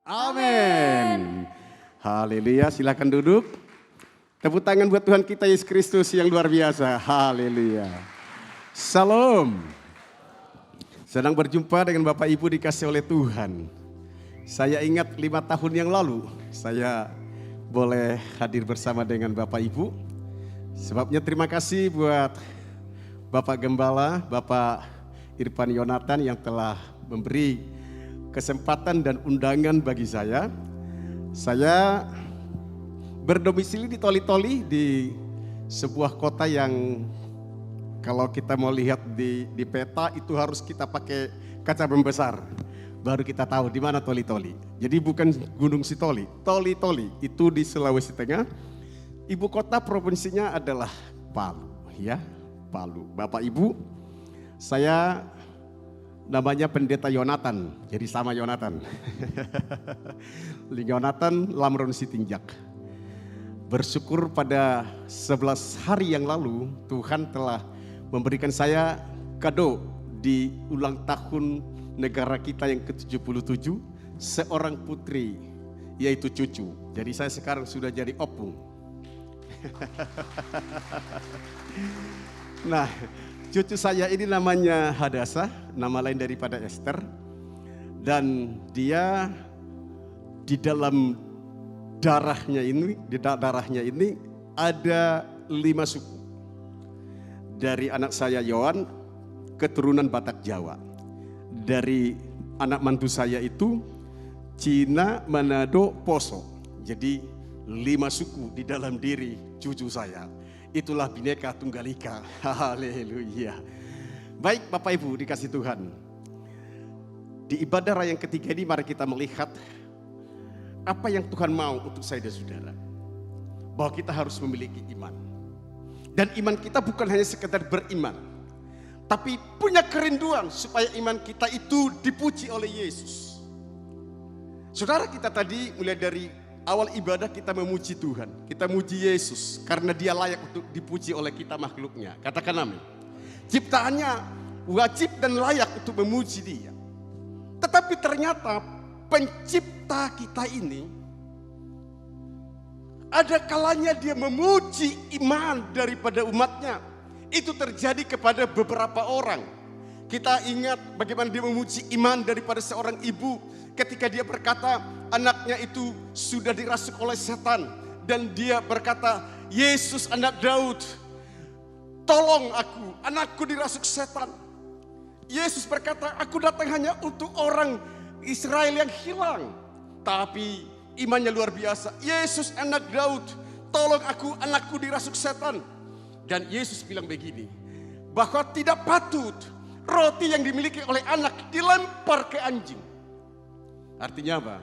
Amin. Haleluya, silakan duduk. Tepuk tangan buat Tuhan kita Yesus Kristus yang luar biasa. Haleluya. Salam. Senang berjumpa dengan Bapak Ibu dikasih oleh Tuhan. Saya ingat 5 tahun yang lalu saya boleh hadir bersama dengan Bapak Ibu. Sebabnya terima kasih buat Bapak Gembala, Bapak Irfan Yonatan yang telah memberi kesempatan dan undangan bagi saya. Saya berdomisili di Toli-Toli, di sebuah kota yang kalau kita mau lihat di peta itu harus kita pakai kaca pembesar. Baru kita tahu di mana Toli-Toli. Jadi bukan Gunung Sitoli, Toli-Toli itu di Sulawesi Tengah. Ibu kota provinsinya adalah Palu, ya, Palu. Bapak Ibu, saya namanya Pendeta Yonatan, jadi sama Yonatan. Yonatan Lamron Sitinjak. Bersyukur pada 11 hari yang lalu Tuhan telah memberikan saya kado di ulang tahun negara kita yang ke-77, seorang putri, yaitu cucu. Jadi saya sekarang sudah jadi opung. Nah, cucu saya ini namanya Hadasa, nama lain daripada Esther. Dan dia di dalam darahnya ini ada 5 suku. Dari anak saya Yohan, keturunan Batak Jawa. Dari anak mantu saya itu Cina, Manado, Poso. Jadi 5 suku di dalam diri cucu saya. Itulah Bhinneka Tunggal Ika. Haleluya. Baik Bapak Ibu dikasih Tuhan. Di ibadah raya yang ketiga ini mari kita melihat apa yang Tuhan mau untuk saya dan saudara. Bahwa kita harus memiliki iman. Dan iman kita bukan hanya sekedar beriman. Tapi punya kerinduan supaya iman kita itu dipuji oleh Yesus. Saudara, kita tadi mulai dari awal ibadah kita memuji Tuhan. Kita muji Yesus karena dia layak untuk dipuji oleh kita makhluknya. Katakan amin. Ciptaannya wajib dan layak untuk memuji dia. Tetapi ternyata pencipta kita ini ada kalanya dia memuji iman daripada umatnya. Itu terjadi kepada beberapa orang. Kita ingat bagaimana dia memuji iman daripada seorang ibu ketika dia berkata anaknya itu sudah dirasuk oleh setan. Dan dia berkata, Yesus anak Daud, tolong aku, anakku dirasuk setan. Yesus berkata, aku datang hanya untuk orang Israel yang hilang. Tapi imannya luar biasa. Yesus anak Daud, tolong aku, anakku dirasuk setan. Dan Yesus bilang begini, bahwa tidak patut roti yang dimiliki oleh anak dilempar ke anjing. Artinya apa?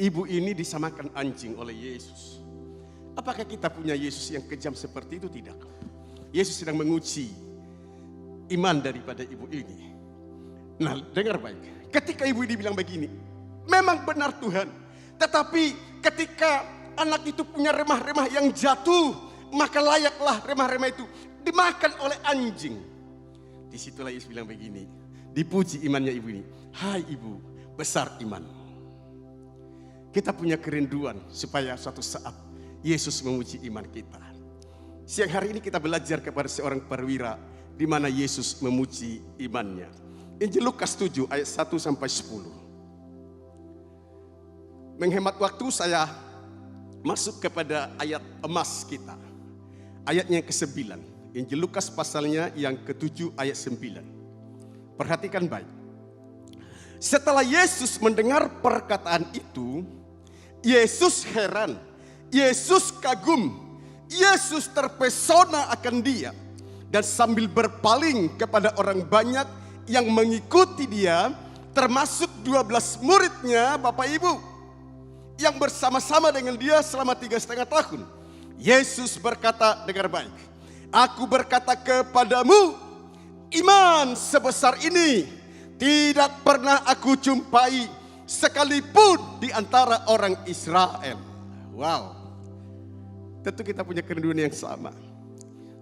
Ibu ini disamakan anjing oleh Yesus. Apakah kita punya Yesus yang kejam seperti itu? Tidak. Yesus sedang menguji iman daripada ibu ini. Nah, dengar baik. Ketika ibu ini bilang begini, memang benar Tuhan. Tetapi ketika anak itu punya remah-remah yang jatuh, maka layaklah remah-remah itu dimakan oleh anjing. Disitulah Yesus bilang begini, dipuji imannya ibu ini. Hai ibu, besar iman. Kita punya kerinduan supaya suatu saat Yesus memuji iman kita. Siang hari ini kita belajar kepada seorang perwira di mana Yesus memuji imannya. Injil Lukas 7 ayat 1 sampai 10. Menghemat waktu saya masuk kepada ayat emas kita. Ayatnya yang ke-9. Injil Lukas pasalnya yang ke-7 ayat 9. Perhatikan baik. Setelah Yesus mendengar perkataan itu, Yesus heran, Yesus kagum, Yesus terpesona akan dia. Dan sambil berpaling kepada orang banyak yang mengikuti dia, termasuk 12 muridnya, Bapak Ibu, yang bersama-sama dengan dia selama 3,5 tahun. Yesus berkata, dengar baik, aku berkata kepadamu, iman sebesar ini tidak pernah aku jumpai sekalipun di antara orang Israel. Wow, tentu kita punya kerinduan yang sama.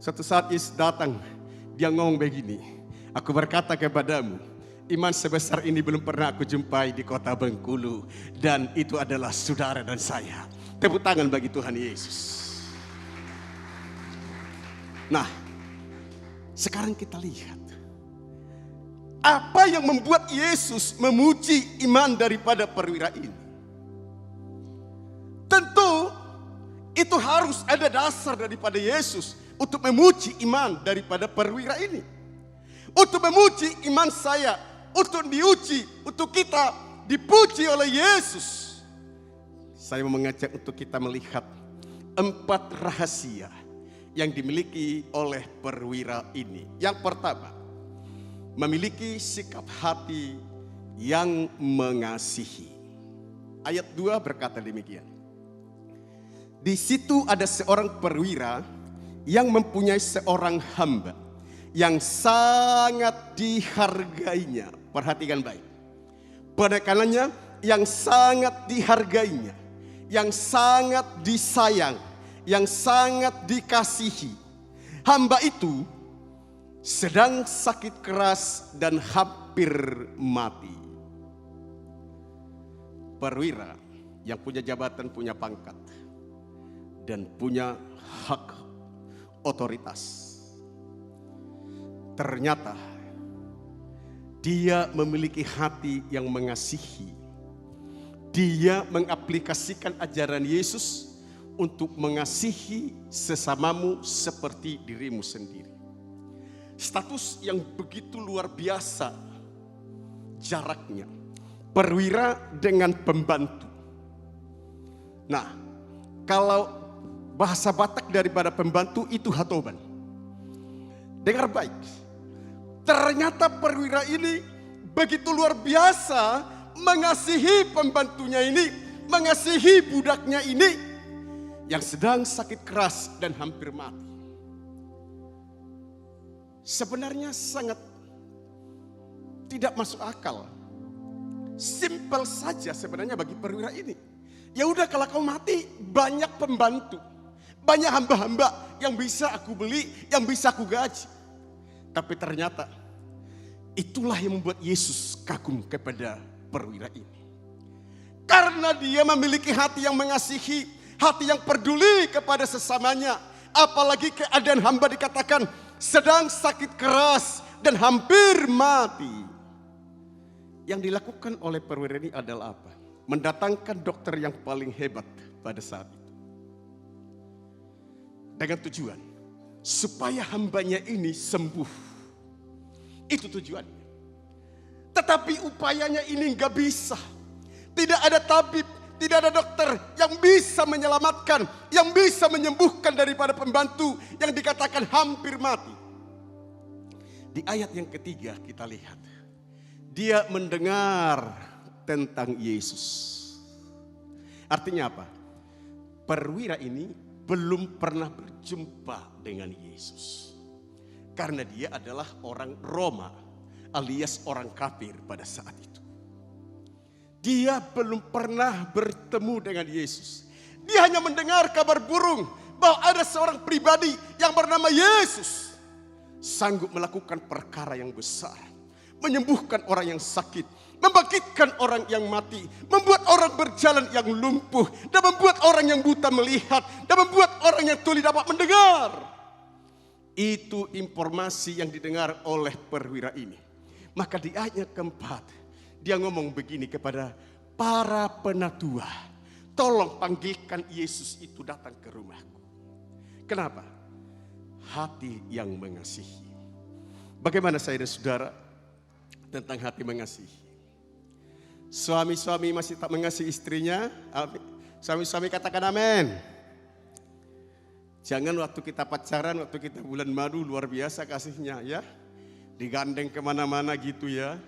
Suatu saat Yesus datang, dia ngomong begini, aku berkata kepadamu, iman sebesar ini belum pernah aku jumpai di kota Bengkulu. Dan itu adalah saudara dan saya. Tepuk tangan bagi Tuhan Yesus. Nah, sekarang kita lihat apa yang membuat Yesus memuji iman daripada perwira ini. Tentu itu harus ada dasar daripada Yesus untuk memuji iman daripada perwira ini. Untuk memuji iman saya, untuk diuji, untuk kita dipuji oleh Yesus. Saya mau mengajak untuk kita melihat 4 rahasia yang dimiliki oleh perwira ini. Yang pertama, memiliki sikap hati yang mengasihi. Ayat 2 berkata demikian. Di situ ada seorang perwira yang mempunyai seorang hamba yang sangat dihargainya. Perhatikan baik. Penekanannya yang sangat dihargainya, yang sangat disayang, yang sangat dikasihi. Hamba itu sedang sakit keras dan hampir mati. Perwira yang punya jabatan, punya pangkat, dan punya hak otoritas. Ternyata dia memiliki hati yang mengasihi. Dia mengaplikasikan ajaran Yesus untuk mengasihi sesamamu seperti dirimu sendiri. Status yang begitu luar biasa jaraknya. Perwira dengan pembantu. Nah, kalau bahasa Batak daripada pembantu itu hatoban. Dengar baik. Ternyata perwira ini begitu luar biasa mengasihi pembantunya ini, mengasihi budaknya ini yang sedang sakit keras dan hampir mati. Sebenarnya sangat tidak masuk akal. Simpel saja sebenarnya bagi perwira ini. Ya udah, kalau kau mati, banyak pembantu, banyak hamba-hamba yang bisa aku beli, yang bisa aku gaji. Tapi ternyata itulah yang membuat Yesus kagum kepada perwira ini. Karena dia memiliki hati yang mengasihi, hati yang peduli kepada sesamanya. Apalagi keadaan hamba dikatakan sedang sakit keras dan hampir mati. Yang dilakukan oleh perwira ini adalah apa? Mendatangkan dokter yang paling hebat pada saat itu. Dengan tujuan supaya hambanya ini sembuh. Itu tujuannya. Tetapi upayanya ini gak bisa. Tidak ada tabib, tidak ada dokter yang bisa menyelamatkan, yang bisa menyembuhkan daripada pembantu yang dikatakan hampir mati. Di ayat yang ketiga kita lihat. Dia mendengar tentang Yesus. Artinya apa? Perwira ini belum pernah berjumpa dengan Yesus. Karena dia adalah orang Roma alias orang kafir pada saat itu. Dia belum pernah bertemu dengan Yesus. Dia hanya mendengar kabar burung bahwa ada seorang pribadi yang bernama Yesus sanggup melakukan perkara yang besar, menyembuhkan orang yang sakit, membangkitkan orang yang mati, membuat orang berjalan yang lumpuh, dan membuat orang yang buta melihat, dan membuat orang yang tuli dapat mendengar. Itu informasi yang didengar oleh perwira ini. Maka di ayat keempat, dia ngomong begini kepada para penatua, tolong panggilkan Yesus itu datang ke rumahku. Kenapa? Hati yang mengasihi. Bagaimana saya dan saudara tentang hati mengasihi? Suami-suami masih tak mengasihi istrinya? Suami-suami katakan amin. Jangan waktu kita pacaran, waktu kita bulan madu luar biasa kasihnya ya. Digandeng kemana-mana gitu ya.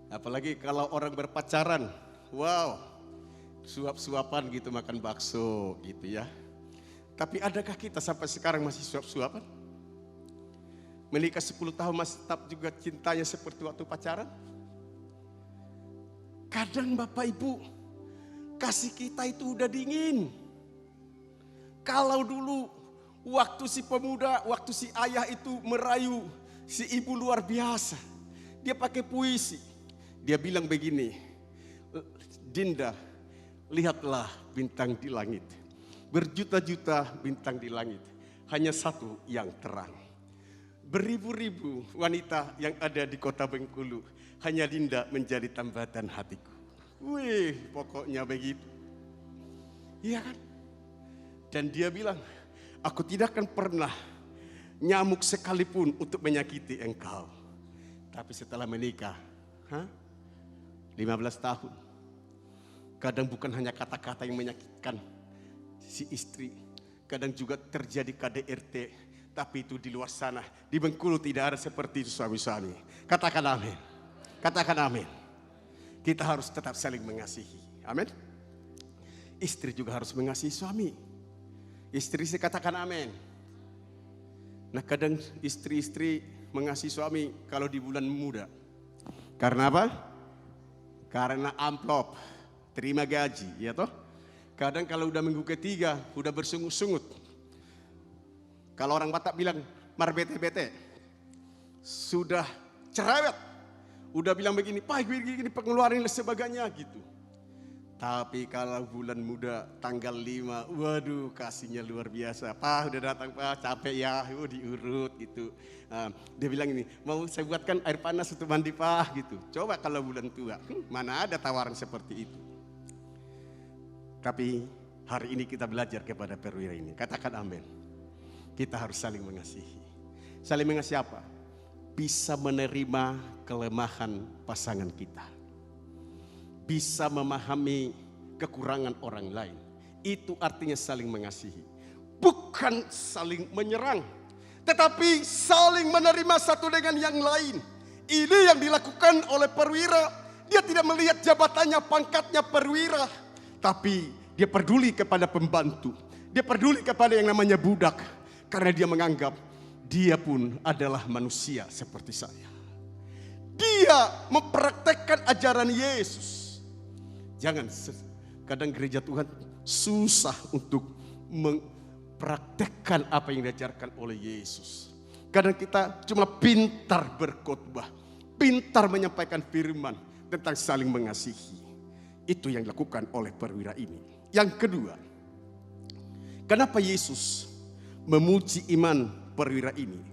Apalagi kalau orang berpacaran, wow, suap-suapan gitu, makan bakso gitu ya. Tapi adakah kita sampai sekarang masih suap-suapan? Menikah 10 tahun masih tetap juga cintanya seperti waktu pacaran? Kadang Bapak Ibu, kasih kita itu udah dingin. Kalau dulu waktu si pemuda, waktu si ayah itu merayu si ibu luar biasa. Dia pakai puisi. Dia bilang begini, Dinda, lihatlah bintang di langit. Berjuta-juta bintang di langit. Hanya satu yang terang. Beribu-ribu wanita yang ada di kota Bengkulu. Hanya Dinda menjadi tambatan hatiku. Wih, pokoknya begitu. Iya kan? Dan dia bilang, aku tidak akan pernah nyamuk sekalipun untuk menyakiti engkau. Tapi setelah menikah, 15 tahun. Kadang bukan hanya kata-kata yang menyakitkan si istri. Kadang juga terjadi KDRT. Tapi itu di luar sana. Di Bengkulu tidak ada seperti itu suami-suami. Katakan amin. Katakan amin. Kita harus tetap saling mengasihi. Amin. Istri juga harus mengasihi suami. Istri saya katakan amin. Nah kadang istri-istri mengasihi suami kalau di bulan muda. Karena apa? Karena amplop, terima gaji, ya toh. Kadang kalau udah minggu ketiga, udah bersungut-sungut. Kalau orang Batak bilang, mar bete-bete. Sudah cerewet. Udah bilang begini, Pak begini pengeluaran dan sebagainya gitu. Tapi kalau bulan muda tanggal 5, waduh kasihnya luar biasa. Pak udah datang Pak, capek ya, diurut gitu. Dia bilang ini, mau saya buatkan air panas untuk mandi Pak gitu. Coba kalau bulan tua, mana ada tawaran seperti itu. Tapi hari ini kita belajar kepada perwira ini. Katakan amin. Kita harus saling mengasihi. Saling mengasihi apa? Bisa menerima kelemahan pasangan kita. Bisa memahami kekurangan orang lain. Itu artinya saling mengasihi. Bukan saling menyerang. Tetapi saling menerima satu dengan yang lain. Ini yang dilakukan oleh perwira. Dia tidak melihat jabatannya, pangkatnya perwira. Tapi dia peduli kepada pembantu. Dia peduli kepada yang namanya budak. Karena dia menganggap dia pun adalah manusia seperti saya. Dia mempraktekkan ajaran Yesus. Jangan, kadang gereja Tuhan susah untuk mempraktekkan apa yang diajarkan oleh Yesus. Kadang kita cuma pintar berkhotbah, pintar menyampaikan firman tentang saling mengasihi. Itu yang dilakukan oleh perwira ini. Yang kedua, kenapa Yesus memuji iman perwira ini?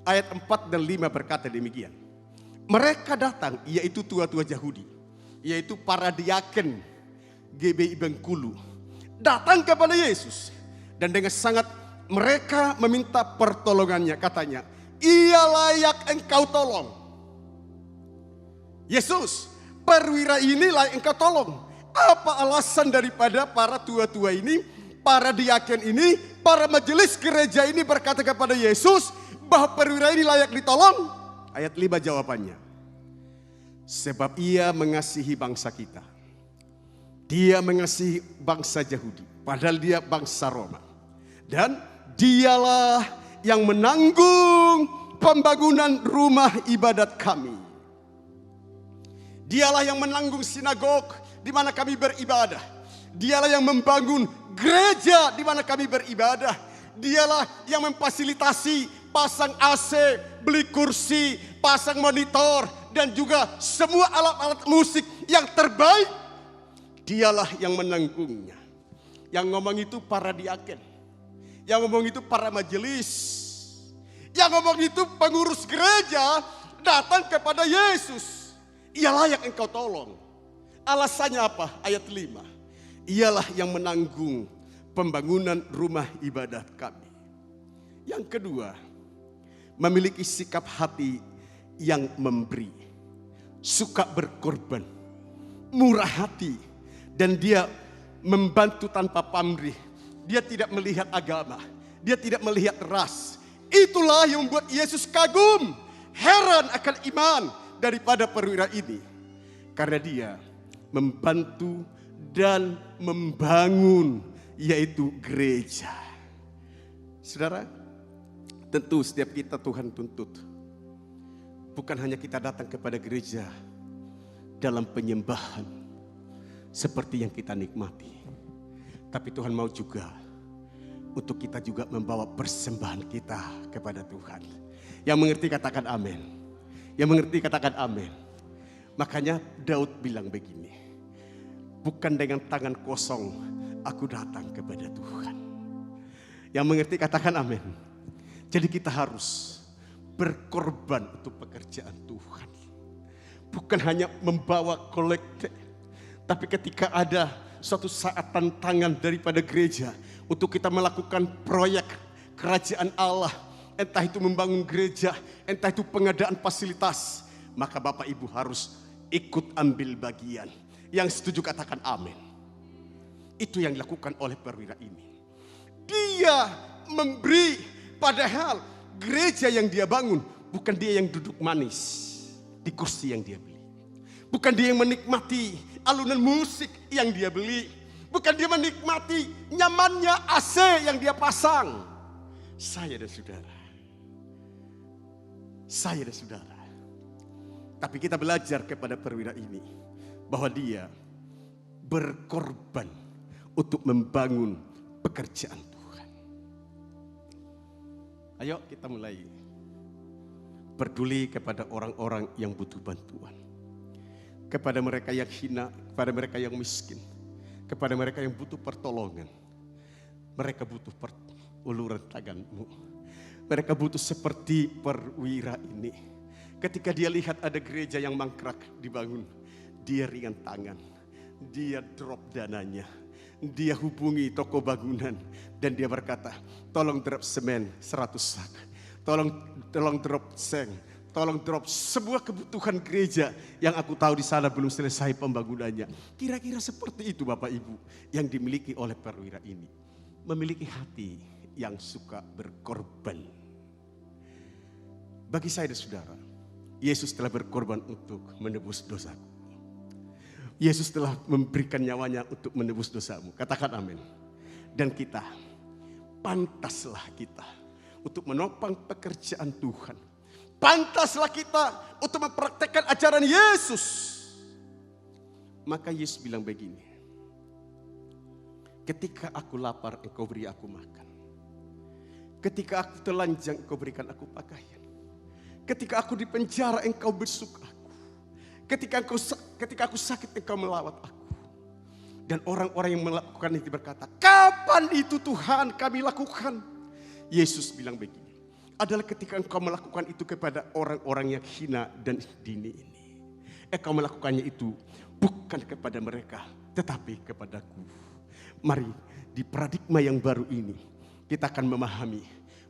Ayat 4 dan 5 berkata demikian. Mereka datang, yaitu tua-tua Yahudi, yaitu para diaken GBI Bengkulu, datang kepada Yesus. Dan dengan sangat mereka meminta pertolongannya. Katanya, ia layak engkau tolong. Yesus, perwira ini layak engkau tolong. Apa alasan daripada para tua-tua ini, para diaken ini, para majelis gereja ini berkata kepada Yesus bahwa perwira ini layak ditolong? Ayat 5 jawabannya. Sebab ia mengasihi bangsa kita. Dia mengasihi bangsa Yahudi. Padahal dia bangsa Roma. Dan dialah yang menanggung pembangunan rumah ibadat kami. Dialah yang menanggung sinagog di mana kami beribadah. Dialah yang membangun gereja di mana kami beribadah. Dialah yang memfasilitasi pasang AC, beli kursi, pasang monitor, dan juga semua alat-alat musik yang terbaik. Dialah yang menanggungnya. Yang ngomong itu para diaken. Yang ngomong itu para majelis. Yang ngomong itu pengurus gereja datang kepada Yesus. Ia layak engkau tolong. Alasannya apa? Ayat 5. Ialah yang menanggung pembangunan rumah ibadat kami. Yang kedua, memiliki sikap hati yang memberi, suka berkorban, murah hati, dan dia membantu tanpa pamrih. Dia tidak melihat agama, dia tidak melihat ras. Itulah yang membuat Yesus kagum, heran akan iman daripada perwira ini. Karena dia membantu dan membangun, yaitu gereja. Saudara, tentu setiap kita Tuhan tuntut. Bukan hanya kita datang kepada gereja dalam penyembahan seperti yang kita nikmati. Tapi Tuhan mau juga untuk kita juga membawa persembahan kita kepada Tuhan. Yang mengerti katakan amin. Yang mengerti katakan amin. Makanya Daud bilang begini, bukan dengan tangan kosong aku datang kepada Tuhan. Yang mengerti katakan amin. Jadi kita harus berkorban untuk pekerjaan Tuhan. Bukan hanya membawa kolekte, tapi ketika ada suatu saat tantangan daripada gereja untuk kita melakukan proyek kerajaan Allah, entah itu membangun gereja, entah itu pengadaan fasilitas, maka Bapak Ibu harus ikut ambil bagian. Yang setuju katakan amin. Itu yang dilakukan oleh perwira ini. Dia memberi, padahal gereja yang dia bangun bukan dia yang duduk manis di kursi yang dia beli. Bukan dia yang menikmati alunan musik yang dia beli. Bukan dia menikmati nyamannya AC yang dia pasang. Saya dan saudara. Tapi kita belajar kepada perwira ini bahwa dia berkorban untuk membangun pekerjaan Tuhan. Ayo kita mulai peduli kepada orang-orang yang butuh bantuan. Kepada mereka yang hina, kepada mereka yang miskin, kepada mereka yang butuh pertolongan. Mereka butuh uluran tanganmu. Mereka butuh seperti perwira ini. Ketika dia lihat ada gereja yang mangkrak dibangun, dia ringan tangan, dia drop dananya, dia hubungi toko bangunan dan dia berkata, tolong drop semen 100 sak, tolong drop seng, tolong drop sebuah kebutuhan gereja yang aku tahu di sana belum selesai pembangunannya. Kira-kira seperti itu Bapak Ibu yang dimiliki oleh perwira ini. Memiliki hati yang suka berkorban. Bagi saya dan saudara, Yesus telah berkorban untuk menebus dosaku. Yesus telah memberikan nyawanya untuk menebus dosamu. Katakan amin. Dan kita, pantaslah kita untuk menopang pekerjaan Tuhan. Pantaslah kita untuk mempraktekkan ajaran Yesus. Maka Yesus bilang begini, ketika aku lapar, engkau beri aku makan. Ketika aku telanjang, engkau berikan aku pakaian. Ketika aku di penjara, engkau besuk aku. Ketika aku sakit, engkau melawat aku. Dan orang-orang yang melakukan itu berkata, kapan itu Tuhan kami lakukan? Yesus bilang begini, adalah ketika engkau melakukan itu kepada orang-orang yang hina dan dini ini. Engkau melakukannya itu bukan kepada mereka, tetapi kepadaku. Mari di paradigma yang baru ini, kita akan memahami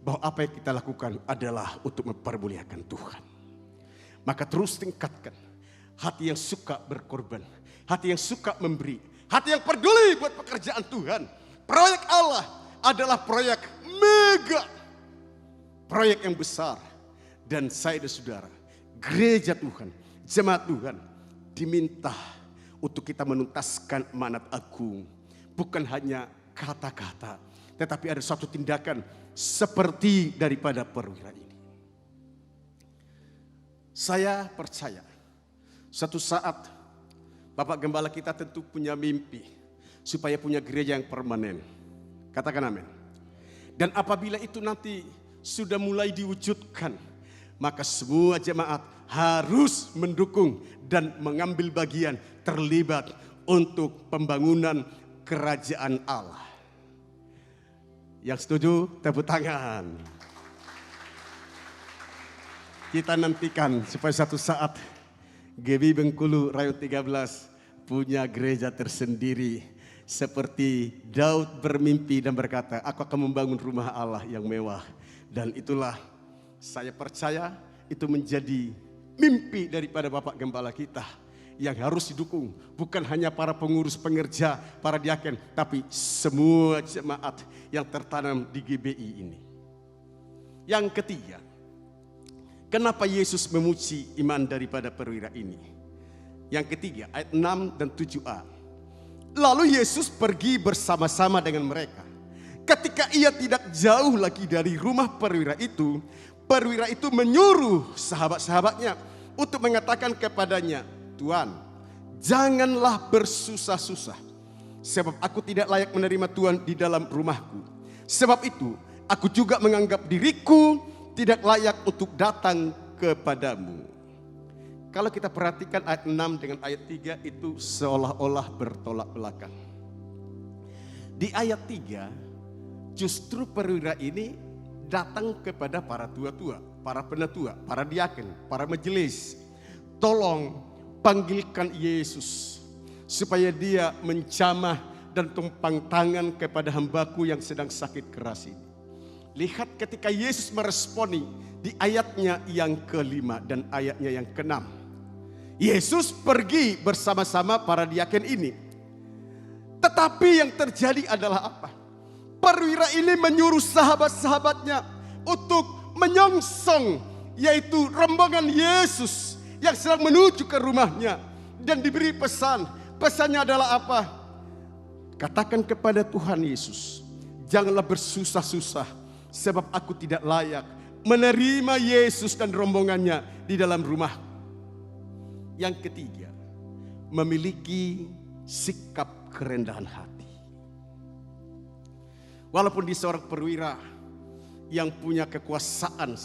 bahwa apa yang kita lakukan adalah untuk mempermuliakan Tuhan. Maka terus tingkatkan hati yang suka berkorban, hati yang suka memberi, hati yang peduli buat pekerjaan Tuhan. Proyek Allah adalah proyek mega, proyek yang besar. Dan saya dan saudara, gereja Tuhan, jemaat Tuhan diminta untuk kita menuntaskan amanat agung. Bukan hanya kata-kata, tetapi ada suatu tindakan seperti daripada perwira ini. Saya percaya suatu saat Bapak Gembala kita tentu punya mimpi supaya punya gereja yang permanen. Katakan amin. Dan apabila itu nanti sudah mulai diwujudkan, maka semua jemaat harus mendukung dan mengambil bagian terlibat untuk pembangunan kerajaan Allah. Yang setuju tepuk tangan. Kita nantikan supaya satu saat GB Bengkulu Rayon 13 punya gereja tersendiri. Seperti Daud bermimpi dan berkata, aku akan membangun rumah Allah yang mewah. Dan itulah saya percaya itu menjadi mimpi daripada Bapak Gembala kita. Yang harus didukung bukan hanya para pengurus pengerja, para diaken, tapi semua jemaat yang tertanam di GBI ini. Yang ketiga, kenapa Yesus memuji iman daripada perwira ini? Yang ketiga, ayat 6 dan 7a. Lalu Yesus pergi bersama-sama dengan mereka. Ketika ia tidak jauh lagi dari rumah perwira itu menyuruh sahabat-sahabatnya untuk mengatakan kepadanya, Tuhan, janganlah bersusah-susah, sebab aku tidak layak menerima Tuhan di dalam rumahku. Sebab itu, aku juga menganggap diriku tidak layak untuk datang kepadamu. Kalau kita perhatikan ayat 6 dengan ayat 3 itu seolah-olah bertolak belakang. Di ayat 3 justru perwira ini datang kepada para tua-tua, para penatua, para diaken, para majelis. Tolong panggilkan Yesus supaya dia menjamah dan tumpang tangan kepada hambaku yang sedang sakit keras ini. Lihat ketika Yesus meresponi di ayatnya yang ke-5 dan ayatnya yang ke-6. Yesus pergi bersama-sama para diaken ini. Tetapi yang terjadi adalah apa? Perwira ini menyuruh sahabat-sahabatnya untuk menyongsong, yaitu rombongan Yesus yang sedang menuju ke rumahnya. Dan diberi pesan. Pesannya adalah apa? Katakan kepada Tuhan Yesus, janganlah bersusah-susah, sebab aku tidak layak menerima Yesus dan rombongannya di dalam rumah. Yang ketiga, memiliki sikap kerendahan hati. Walaupun dia seorang perwira yang punya kekuasaan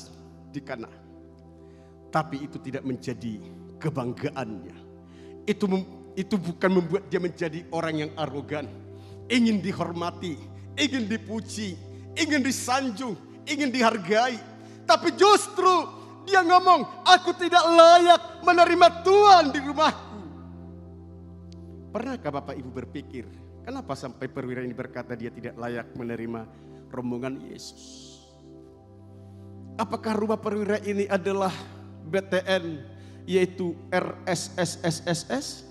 di Kana, tapi itu tidak menjadi kebanggaannya. Itu bukan membuat dia menjadi orang yang arogan, ingin dihormati, ingin dipuji, ingin disanjung, ingin dihargai. Tapi justru dia ngomong, aku tidak layak menerima Tuhan di rumahku. Pernahkah Bapak Ibu berpikir, kenapa sampai perwira ini berkata dia tidak layak menerima rombongan Yesus? Apakah rumah perwira ini adalah BTN, yaitu RSSSSS?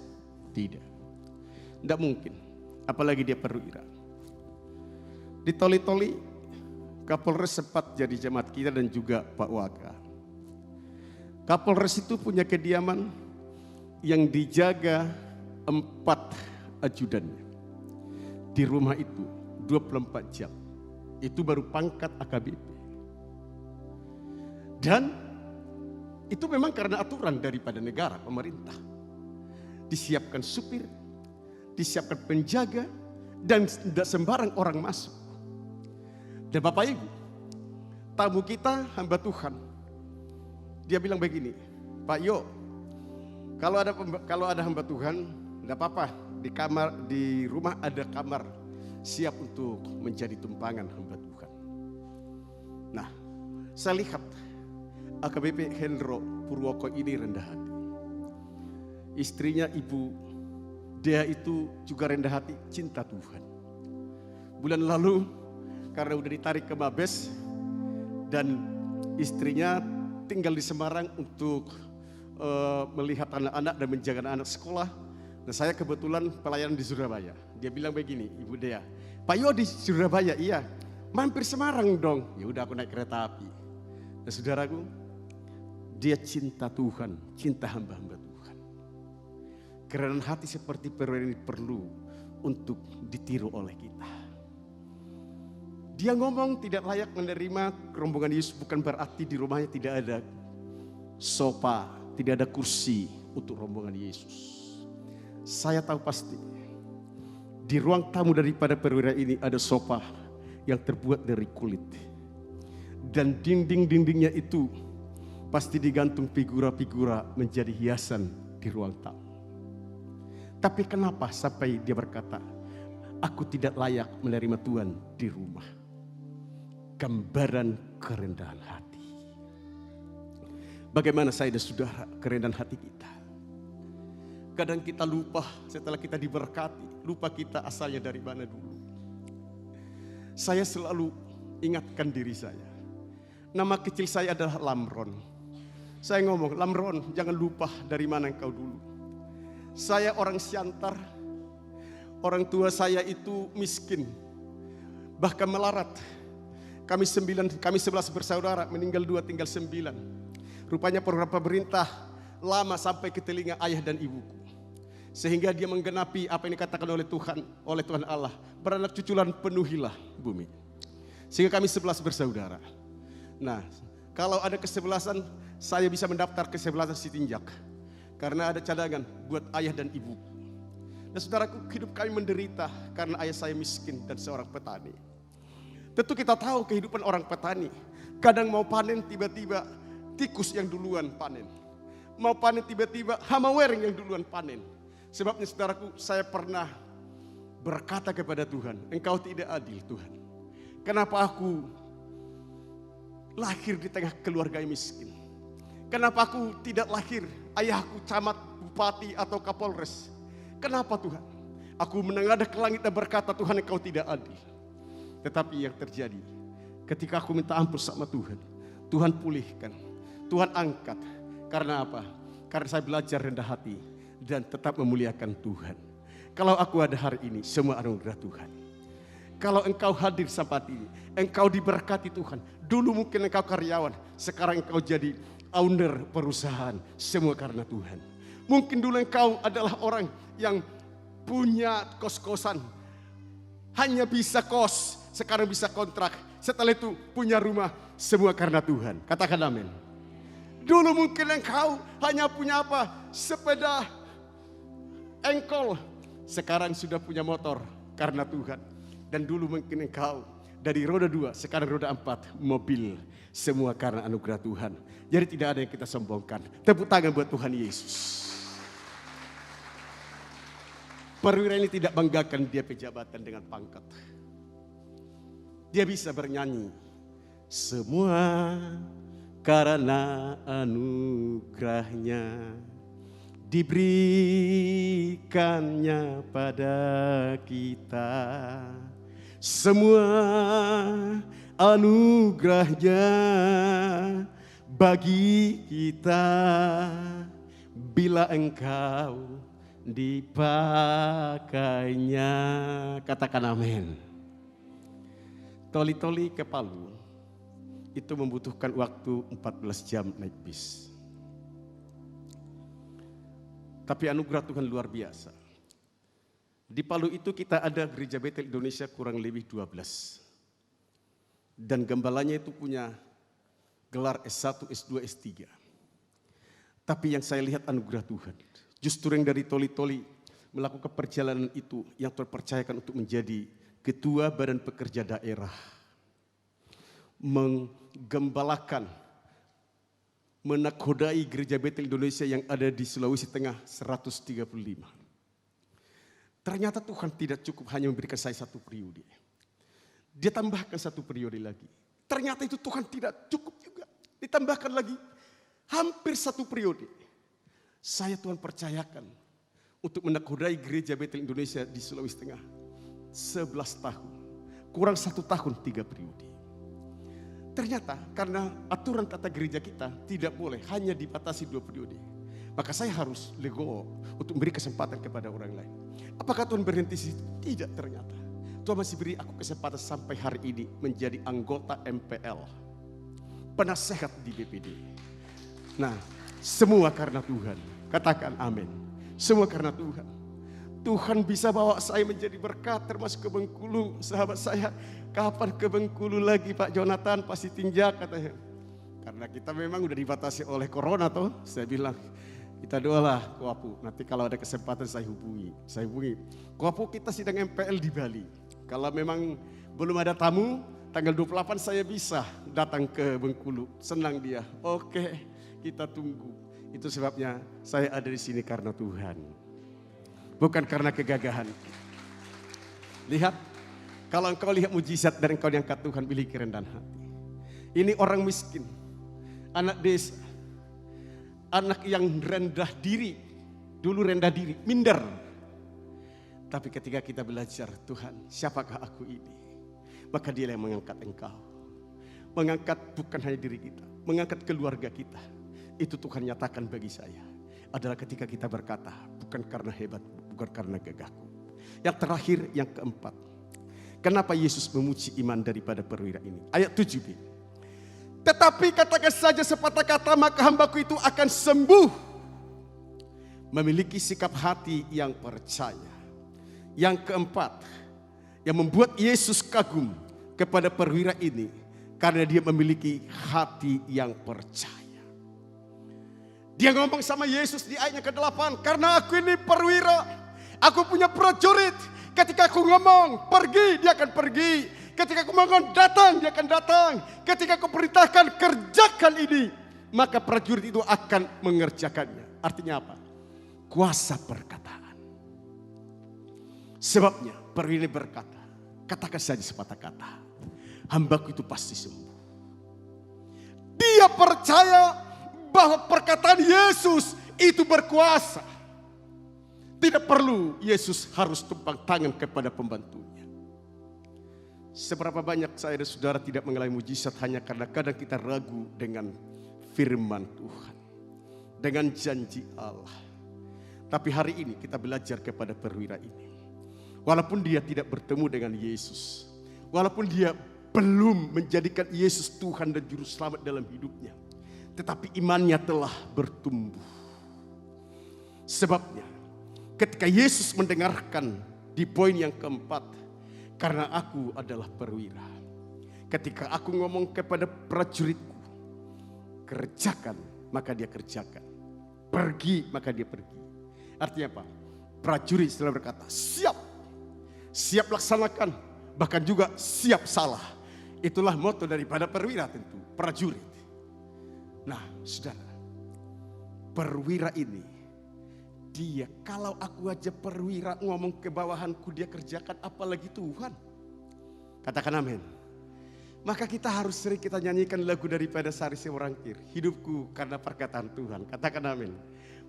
Tidak. Tidak mungkin, apalagi dia perwira. Di Toli-Toli, Kapolres sempat jadi jemaat kita dan juga Pak Waka. Kapolres itu punya kediaman yang dijaga 4 ajudannya. Di rumah itu 24 jam. Itu baru pangkat AKBP. Dan itu memang karena aturan daripada negara, pemerintah. Disiapkan supir, disiapkan penjaga, dan tidak sembarang orang masuk. Dan Bapak Ibu, tamu kita hamba Tuhan. Dia bilang begini, Pak Yo, kalau ada hamba Tuhan, tidak apa-apa, di rumah ada kamar siap untuk menjadi tumpangan hamba Tuhan. Nah, saya lihat AKBP Hendro Purwoko ini rendah hati. Istrinya Ibu Dea itu juga rendah hati, cinta Tuhan. Bulan lalu karena udah ditarik ke Mabes dan istrinya tinggal di Semarang untuk melihat anak-anak dan menjaga anak-anak sekolah. Nah, saya kebetulan pelayanan di Surabaya. Dia bilang begini, Ibu Dea, Pak Yo di Surabaya, iya. Mampir Semarang dong. Ya udah aku naik kereta api. Nah, saudaraku, dia cinta Tuhan, cinta hamba-hamba Tuhan. Kerendahan hati seperti perwira ini perlu untuk ditiru oleh kita. Dia ngomong tidak layak menerima rombongan Yesus, bukan berarti di rumahnya tidak ada sofa, tidak ada kursi untuk rombongan Yesus. Saya tahu pasti di ruang tamu daripada perwira ini ada sofa yang terbuat dari kulit. Dan dinding-dindingnya itu pasti digantung figura-figura menjadi hiasan di ruang tamu. Tapi kenapa sampai dia berkata, aku tidak layak menerima Tuhan di rumah? Gambaran kerendahan hati. Bagaimana saya dan saudara kerendahan hati kita? Kadang kita lupa setelah kita diberkati, lupa kita asalnya dari mana dulu. Saya selalu ingatkan diri saya. Nama kecil saya adalah Lamron. Saya ngomong, Lamron jangan lupa dari mana engkau dulu. Saya orang Siantar, orang tua saya itu miskin, bahkan melarat. Kami 11 bersaudara, meninggal 2 tinggal 9. Rupanya program pemerintah lama sampai ke telinga ayah dan ibuku. Sehingga dia menggenapi apa yang dikatakan oleh Tuhan Allah. Beranak cuculan penuhilah bumi. Sehingga kami 11 bersaudara. Nah, kalau ada kesebelasan, saya bisa mendaftar kesebelasan Sitinjak. Karena ada cadangan buat ayah dan ibuku. Dan saudaraku, hidup kami menderita karena ayah saya miskin dan seorang petani. Tentu kita tahu kehidupan orang petani. Kadang mau panen tiba-tiba tikus yang duluan panen. mau panen tiba-tiba hama wering yang duluan panen. Sebabnya saudaraku, saya pernah berkata kepada Tuhan, Engkau tidak adil Tuhan. Kenapa aku lahir di tengah keluarga yang miskin? Kenapa aku tidak lahir ayahku camat, bupati atau kapolres? Kenapa Tuhan? Aku menengadah ke langit dan berkata, Tuhan Engkau tidak adil. Tetapi yang terjadi, ketika aku minta ampun sama Tuhan, Tuhan pulihkan, Tuhan angkat. Karena apa? Karena saya belajar rendah hati dan tetap memuliakan Tuhan. Kalau aku ada hari ini, semua anugerah Tuhan. Kalau engkau hadir saat ini, engkau diberkati Tuhan. Dulu mungkin engkau karyawan, sekarang engkau jadi owner perusahaan, semua karena Tuhan. Mungkin dulu engkau adalah orang yang punya kos-kosan, hanya bisa kos, sekarang bisa kontrak. Setelah itu punya rumah, semua karena Tuhan. Katakan amin. Dulu mungkin engkau hanya punya apa? Sepeda engkol. Sekarang sudah punya motor karena Tuhan. Dan dulu mungkin engkau dari roda 2, sekarang roda 4, mobil. Semua karena anugerah Tuhan. Jadi tidak ada yang kita sombongkan. Tepuk tangan buat Tuhan Yesus. Perwira ini tidak banggakan dia pejabatan dengan pangkat. Dia bisa bernyanyi. Semua karena anugerahnya diberikannya pada kita. Semua anugerahnya bagi kita bila engkau dipakainya. Katakan amin. Toli-toli ke Palu itu membutuhkan waktu 14 jam naik bis. Tapi anugerah Tuhan luar biasa. Di Palu itu kita ada gereja Betel Indonesia kurang lebih 12. Dan gembalanya itu punya gelar S1, S2, S3. Tapi yang saya lihat anugerah Tuhan. Justru yang dari toli-toli melakukan perjalanan itu yang terpercayakan untuk menjadi ketua badan pekerja daerah. Menggembalakan, menakodai gereja Betel Indonesia yang ada di Sulawesi Tengah 135. Ternyata Tuhan tidak cukup hanya memberikan saya satu periode. Dia tambahkan satu periode lagi. Ternyata itu Tuhan tidak cukup juga. Ditambahkan lagi hampir satu periode. Saya Tuhan percayakan untuk menakodai gereja Betel Indonesia di Sulawesi Tengah 11 tahun. Kurang 1 tahun 3 periode. Ternyata karena aturan tata gereja kita tidak boleh hanya dibatasi 2 periode. Maka saya harus legowo untuk memberi kesempatan kepada orang lain. Apakah Tuhan berhenti di situ? Tidak ternyata. Tuhan masih beri aku kesempatan sampai hari ini menjadi anggota MPL. Penasehat di BPD. Nah, semua karena Tuhan. Katakan amin. Semua karena Tuhan. Tuhan bisa bawa saya menjadi berkat termasuk ke Bengkulu. Sahabat saya, kapan ke Bengkulu lagi Pak Jonathan? Pasti tinjak katanya. Karena kita memang udah dibatasi oleh corona toh. Saya bilang, kita doalah Koapu. Nanti kalau ada kesempatan saya hubungi. Koapu kita sidang MPL di Bali. Kalau memang belum ada tamu, tanggal 28 saya bisa datang ke Bengkulu. Senang dia. Oke, kita tunggu. Itu sebabnya saya ada di sini karena Tuhan. Bukan karena kegagahan. Lihat, kalau engkau lihat mujizat dan engkau diangkat Tuhan, miliki kerendahan hati. Ini orang miskin, anak desa, anak yang rendah diri. Dulu rendah diri, minder. Tapi ketika kita belajar, Tuhan, siapakah aku ini? Maka Dia yang mengangkat engkau. Mengangkat bukan hanya diri kita, mengangkat keluarga kita. Itu Tuhan nyatakan bagi saya. Adalah ketika kita berkata, bukan karena hebat, bukan karena gagahku. Yang terakhir, yang keempat. Kenapa Yesus memuji iman daripada perwira ini? Ayat 7b. Tetapi katakan saja sepatah kata, maka hambaku itu akan sembuh. Memiliki sikap hati yang percaya. Yang keempat, yang membuat Yesus kagum kepada perwira ini, karena dia memiliki hati yang percaya. Dia ngomong sama Yesus di ayatnya ke-8. Karena aku ini perwira. Aku punya prajurit. Ketika aku ngomong pergi, dia akan pergi. Ketika aku ngomong datang, dia akan datang. Ketika aku perintahkan kerjakan ini, maka prajurit itu akan mengerjakannya. Artinya apa? Kuasa perkataan. Sebabnya perwira ini berkata, katakan saja sepatah kata, hambaku itu pasti sembuh. Dia percaya bahwa perkataan Yesus itu berkuasa. Tidak perlu Yesus harus tumpang tangan kepada pembantunya. Seberapa banyak saya dan saudara tidak mengalami mujizat hanya karena kadang kita ragu dengan firman Tuhan, dengan janji Allah. Tapi hari ini kita belajar kepada perwira ini. Walaupun dia tidak bertemu dengan Yesus, walaupun dia belum menjadikan Yesus Tuhan dan Juru Selamat dalam hidupnya, tetapi imannya telah bertumbuh. Sebabnya ketika Yesus mendengarkan di poin yang keempat, karena aku adalah perwira. Ketika aku ngomong kepada prajuritku, kerjakan, maka dia kerjakan. Pergi, maka dia pergi. Artinya apa? Prajurit selalu berkata, siap. Siap laksanakan, bahkan juga siap salah. Itulah moto daripada perwira tentu, prajurit. Nah, saudara, perwira ini, dia kalau aku aja perwira ngomong ke bawahanku dia kerjakan, apalagi Tuhan. Katakan amin. Maka kita harus sering kita nyanyikan lagu daripada Sari Seorangkir. Hidupku karena perkataan Tuhan. Katakan amin.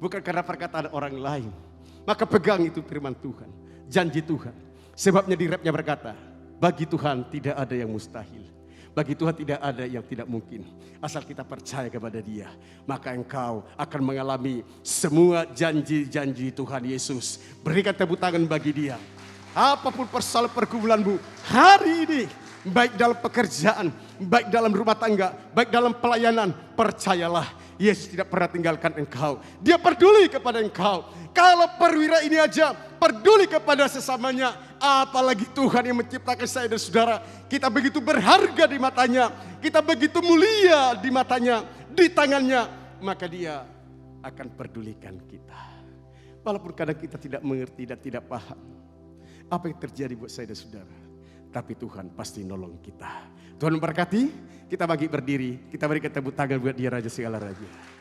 Bukan karena perkataan orang lain. Maka pegang itu firman Tuhan. Janji Tuhan. Sebabnya di rapnya berkata, bagi Tuhan tidak ada yang mustahil. Bagi Tuhan tidak ada yang tidak mungkin. Asal kita percaya kepada Dia, maka engkau akan mengalami semua janji-janji Tuhan Yesus. Berikan tepuk tangan bagi Dia. Apapun persoalan pergumulanmu hari ini, baik dalam pekerjaan, baik dalam rumah tangga, baik dalam pelayanan, percayalah Yesus tidak pernah tinggalkan engkau. Dia peduli kepada engkau. Kalau perwira ini aja peduli kepada sesamanya, apalagi Tuhan yang menciptakan saya dan saudara. Kita begitu berharga di matanya, kita begitu mulia di matanya, di tangannya, maka Dia akan pedulikan kita. Walaupun kadang kita tidak mengerti dan tidak paham apa yang terjadi buat saya dan saudara, tapi Tuhan pasti nolong kita. Tuhan memberkati. Kita bagi berdiri, kita berikan tepuk tangan buat Dia, Raja segala raja.